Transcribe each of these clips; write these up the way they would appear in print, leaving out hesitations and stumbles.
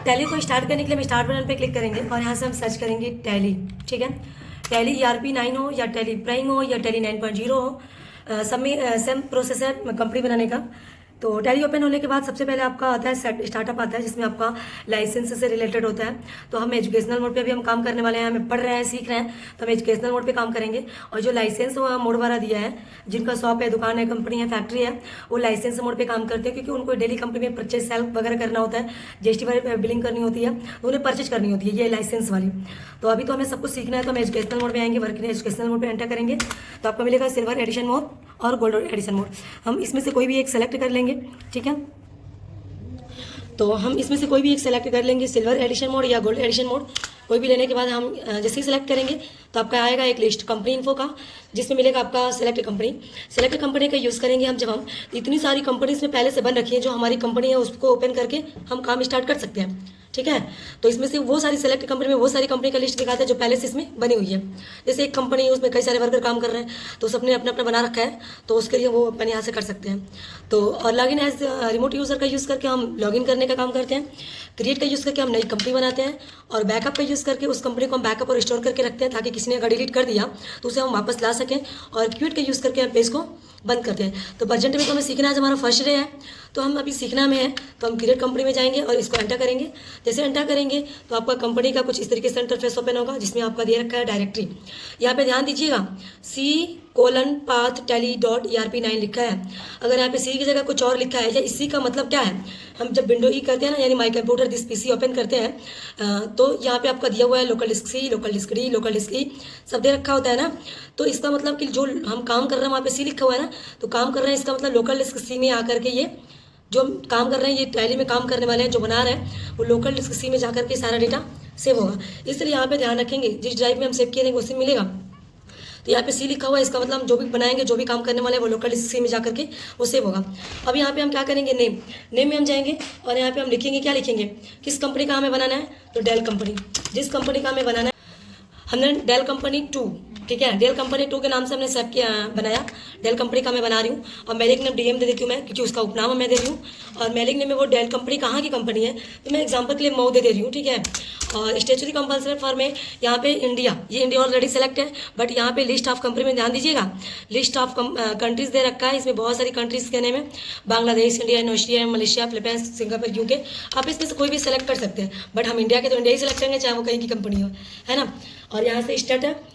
Tally को start करने के लिए हम स्टार्ट बटन पे क्लिक करेंगे और यहाँ से हम सर्च करेंगे टैली। ठीक है, टैली ERP 9 हो या टैली प्राइम हो या टैली 9.0 हो, सब में सेम प्रोसेस है कंपनी बनाने का। तो टैली ओपन होने के बाद सबसे पहले आपका आता है स्टार्टअप आता है, जिसमें आपका लाइसेंस से रिलेटेड होता है। तो हम एजुकेशनल मोड पे भी हम काम करने वाले हैं, हमें पढ़ रहे हैं, सीख रहे हैं, तो हम एजुकेशनल मोड पे काम करेंगे। और जो लाइसेंस मोड वाला दिया है, जिनका शॉप है, दुकान है, कंपनी है, फैक्ट्री है, वो लाइसेंस मोड पे काम करते हैं, क्योंकि उनको डेली कंपनी में परचेज सेल वगैरह करना होता है, GST वाली बिलिंग करनी होती है, तो उन्हें परचेज करनी होती है ये लाइसेंस वाली। तो अभी तो हमें सब कुछ सीखना है, तो हम एजुकेशनल मोड में आएंगे, वर्क एजुकेशनल मोड पे एंटर करेंगे तो आपको मिलेगा सिल्वर एडिशन मोड और गोल्ड एडिशन मोड। हम इसमें से कोई भी एक सेलेक्ट कर लेंगे। ठीक है, तो हम इसमें से कोई भी एक सेलेक्ट कर लेंगे, सिल्वर एडिशन मोड या गोल्ड एडिशन मोड। कोई भी लेने के बाद हम जैसे ही सेलेक्ट करेंगे तो आपका आएगा एक लिस्ट कंपनी इन्फो का, जिसमें मिलेगा आपका सेलेक्ट कंपनी। सेलेक्ट कंपनी का यूज़ करेंगे हम, जब हम इतनी सारी कंपनीज में पहले से बन रखी है जो हमारी कंपनी है, उसको ओपन करके हम काम स्टार्ट कर सकते हैं। ठीक है, तो इसमें से वो सारी सेलेक्ट कंपनी में वो सारी कंपनी का लिस्ट दिखाता है जो पहले से इसमें बनी हुई है। जैसे एक कंपनी है, उसमें कई सारे वर्कर काम कर रहे हैं, तो सबने अपना अपना बना रखा है, तो उसके लिए वो अपन यहाँ से कर सकते हैं। तो और लॉगिन एज रिमोट यूज़र का यूज़ करके हम लॉगिन करने का काम करते हैं। क्रिएट का यूज़ करके हम नई कंपनी बनाते हैं, और बैकअप का यूज़ करके उस कंपनी को हम बैकअप और स्टोर करके रखते हैं, ताकि किसी ने अगर डिलीट कर दिया तो उसे हम वापस ला सकें। और क्विट का यूज़ करके हम पेज को बंद करते हैं। तो प्रेजेंट में तो हमें सीखना है, हमारा फर्स्ट डे है, तो हम अभी सीखना में है, तो हम क्रिएट कंपनी में जाएंगे और इसको एंटर करेंगे। जैसे एंटर करेंगे तो आपका कंपनी का कुछ इस तरीके से इंटरफेस ओपन होगा, जिसमें आपका दे रखा है डायरेक्टरी। यहाँ पे ध्यान दीजिएगा, C:path_tally.erp9 लिखा है। अगर यहाँ पे C की जगह कुछ और लिखा है या इसी का मतलब क्या है, हम जब विंडो ई करते हैं ना, यानी my computer this PC open करते हैं, तो यहाँ पे आपका दिया हुआ है local disk C, local disk D, local disk E, सब दे रखा होता है ना। तो इसका मतलब कि जो हम काम कर रहे हैं वहाँ पे C लिखा हुआ है ना, तो काम कर रहे हैं, इसका मतलब लोकल डिस्क C में आकर के ये जो हम काम कर रहे हैं, ये टैली में काम करने वाले हैं, जो बना रहे हैं, वो लोकल डिस्क C में जाकर के सारा डेटा सेव होगा। इसलिए यहाँ पे ध्यान रखेंगे, जिस ड्राइव में हम सेव किए रहेंगे उसी मिलेगा। तो यहाँ पे C लिखा हुआ है, इसका मतलब हम जो भी बनाएंगे, जो भी काम करने वाले हैं, वो लोकल डिस्क C में जाकर के वो सेव होगा। अब यहाँ पे हम क्या करेंगे, नेम में हम जाएंगे और यहाँ पे हम लिखेंगे, क्या लिखेंगे, किस कंपनी का हमें बनाना है, तो डेल कंपनी। जिस कंपनी का हमें बनाना है, हमने डेल कंपनी 2, ठीक है, डेल कंपनी 2 के नाम से हमने सेव किया बनाया, डेल कंपनी का मैं बना रही हूँ। और मेलिंग नेम DM दे देती हूँ मैं, क्योंकि उसका उपनाम मैं दे रही हूँ। और मेलिंग नेम में वो डेल कंपनी कहाँ की कंपनी है, तो मैं एग्जांपल के लिए मऊ दे रही हूँ। ठीक है, और स्टेचुरी कंपल्सरी फॉर्म में यहाँ पे इंडिया, ये इंडिया ऑलरेडी सेलेक्ट है, बट यहाँ पे लिस्ट ऑफ कंपनी में ध्यान दीजिएगा, लिस्ट ऑफ कंट्रीज दे रखा है, इसमें बहुत सारी कंट्रीज के नेम है, Bangladesh, India, Australia, Malaysia, Philippines, Singapore, UK। आप इसमें से कोई भी सेलेक्ट कर सकते हैं, बट हम इंडिया के तो इंडिया ही सेलेक्ट करेंगे, चाहे वो कहीं की कंपनी हो, है ना। और यहाँ से स्टेट है,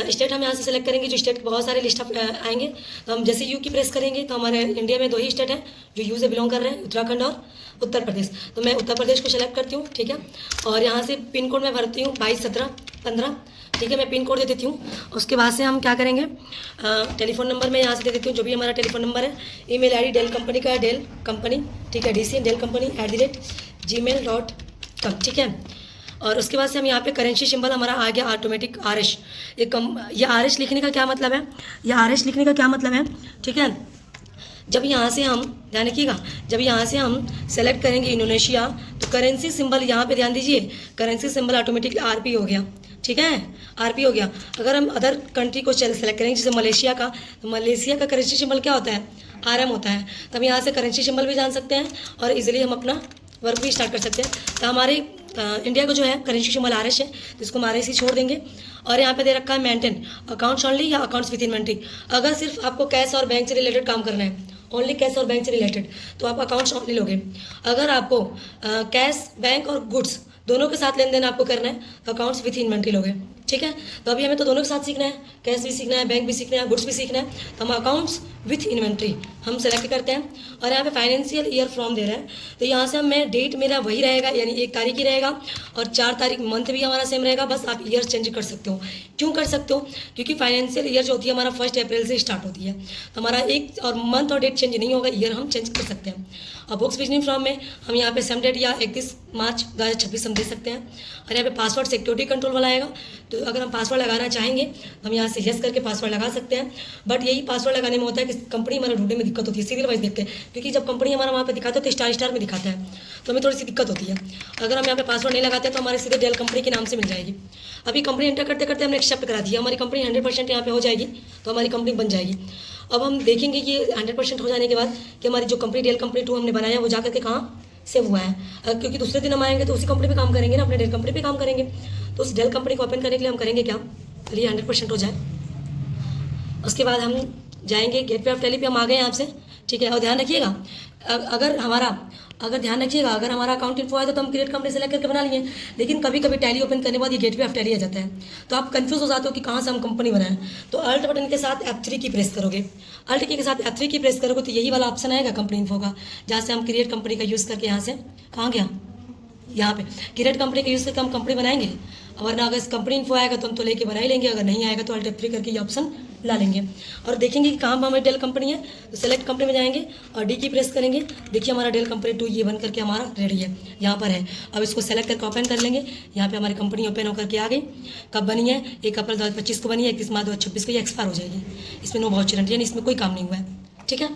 स्टेट हम यहाँ से सेलेक्ट करेंगे, जो स्टेट के बहुत सारे लिस्ट ऑफ आएंगे। तो हम जैसे U की प्रेस करेंगे तो हमारे इंडिया में 2 ही स्टेट हैं जो U से बिलोंग कर रहे हैं, उत्तराखंड और उत्तर प्रदेश। तो मैं उत्तर प्रदेश को सेलेक्ट करती हूँ। ठीक है, और यहाँ से पिन कोड मैं भरती हूँ 221715। ठीक है, मैं पिन कोड दे देती हूँ। उसके बाद से हम क्या करेंगे, टेलीफोन नंबर मैं यहाँ से दे देती हूँ, जो भी हमारा टेलीफोन नंबर है। ईमेल ID डेल कंपनी का है, डेल कंपनी, ठीक है, DC डेल कंपनी @gmail.com। ठीक है, और उसके बाद से हम यहाँ पे करेंसी सिंबल हमारा आ गया ऑटोमेटिक RS। ये RS लिखने का क्या मतलब है, ये RS लिखने का क्या मतलब है, ठीक है। जब यहाँ से हम ध्यान रखिएगा, जब यहाँ से हम सेलेक्ट करेंगे इंडोनेशिया, तो करेंसी सिंबल यहाँ पे ध्यान दीजिए, करेंसी सिंबल ऑटोमेटिकली RP हो गया। ठीक है, RP हो गया। अगर हम अदर कंट्री को सेलेक्ट करेंगे, जैसे मलेशिया का, तो मलेशिया का करेंसी सिंबल क्या होता है, RM होता है। तो हम यहाँ से करेंसी सिंबल भी जान सकते हैं और इजीली हम अपना वर्क भी स्टार्ट कर सकते हैं। तो हमारे इंडिया को जो है करेंसी सिंबल RS है, तो इसको हम RS ही छोड़ देंगे। और यहाँ पे दे रखा है मेंटेन अकाउंट्स ओनली या अकाउंट्स विद इन्वेंट्री। अगर सिर्फ आपको कैश और बैंक से रिलेटेड काम करना है, ओनली कैश और बैंक से रिलेटेड, तो आप अकाउंट्स ओनली लोगे। अगर आपको कैश, बैंक और गुड्स दोनों के साथ लेन देन आपको करना है, तो अकाउंट्स विथ इन्वेंट्री लोगे। ठीक है, तो अभी हमें तो दोनों के साथ सीखना है, कैश भी सीखना है, बैंक भी सीखना है, गुड्स भी सीखना है। तो हम अकाउंट्स विथ इन्वेंट्री हम सेलेक्ट करते हैं। और यहाँ पे फाइनेंशियल ईयर फ्रॉम दे रहा है, तो यहाँ से मैं डेट मेरा वही रहेगा, यानी 1 तारीख ही रहेगा, और 4 तारीख मंथ भी हमारा सेम रहेगा। बस आप ईयर चेंज कर सकते हो। क्यों कर सकते हो, क्योंकि फाइनेंशियल ईयर जो होती है हमारा 1 अप्रैल से स्टार्ट होती है, तो हमारा एक और मंथ और डेट चेंज नहीं होगा, ईयर हम चेंज कर सकते हैं। और बुक्स बिजनेस फ्रॉम में हम यहाँ पे सम डेट या 31 मार्च 2026 हम दे सकते हैं। और यहाँ पे पासवर्ड सिक्योरिटी कंट्रोल वाला आएगा, तो अगर हम पासवर्ड लगाना चाहेंगे तो हम यहाँ से यस करके पासवर्ड लगा सकते हैं। बट यही पासवर्ड लगाने में होता है कि कंपनी हमारे ढूंढने में दिक्कत होती है, सीरियल वाइज देखते हैं, क्योंकि जब कंपनी हमारा वहाँ पे दिखाते हैं तो स्टार में दिखाता है, तो हमें थोड़ी सी दिक्कत होती है। अगर हम यहाँ पे पासवर्ड नहीं लगाते तो हमारे सीधे डेल कंपनी के नाम से मिल जाएगी। अभी कंपनी एंटर करते करते हमने एक्सेप्ट करा दिया, हमारी कंपनी 100% यहाँ पे हो जाएगी, तो हमारी कंपनी बन जाएगी। अब हम देखेंगे कि 100% हो जाने के बाद कि हमारी जो कंपनी डेल कंपनी 2 हमने बनाया वो जा करके कहाँ से हुआ है। क्योंकि दूसरे दिन हम आएंगे तो उसी कंपनी पे काम करेंगे ना, अपने डेल कंपनी पे काम करेंगे। तो उस डेल कंपनी को ओपन करने के लिए हम करेंगे क्या, चलिए 100% हो जाए। उसके बाद हम जाएंगे गेटवे ऑफ टैली पे, हम आ गए यहाँ से, ठीक है। और ध्यान रखिएगा, अगर ध्यान रखिएगा, अगर हमारा अकाउंट इन्फो आया तो हम क्रिएट कंपनी सेलेक्ट करके बना लिए, लेकिन कभी कभी टैली ओपन करने के बाद ये गेटवे ऑफ टैली आ जाता है, तो आप कंफ्यूज हो जाते हो कि कहाँ से हम कंपनी बनाएं। तो अल्ट बटन के साथ F3 की प्रेस करोगे, अल्ट की के साथ F3 की प्रेस करोगे तो यही वाला ऑप्शन आएगा कंपनी इन्फो का, जहाँ से हम क्रिएट कंपनी का यूज़ करके यहाँ से कहाँ गया, यहाँ पे क्रिएट कंपनी का यूज़ करके हम कंपनी बनाएंगे। वरना अगर कंपनी इन्फो आएगा तो हम तो लेके बना ही लेंगे, अगर नहीं आएगा तो अल्ट F3 करके ये ऑप्शन ला लेंगे और देखेंगे कि कहाँ पर हमारी डेल कंपनी है। तो सेलेक्ट कंपनी में जाएंगे और डी की प्रेस करेंगे, देखिए हमारा डेल कंपनी 2 ये बन करके हमारा रेडी है, यहाँ पर है। अब इसको सेलेक्ट करके ओपन कर लेंगे, यहाँ पे हमारी कंपनी ओपन होकर के आ गई। कब बनी है, 1 अप्रैल 2025 को बनी है, 31 मार्च 2026 को ये एक्सपायर हो जाएगी। इसमें नो वाउचर यानी इसमें कोई काम नहीं हुआ है, ठीक है।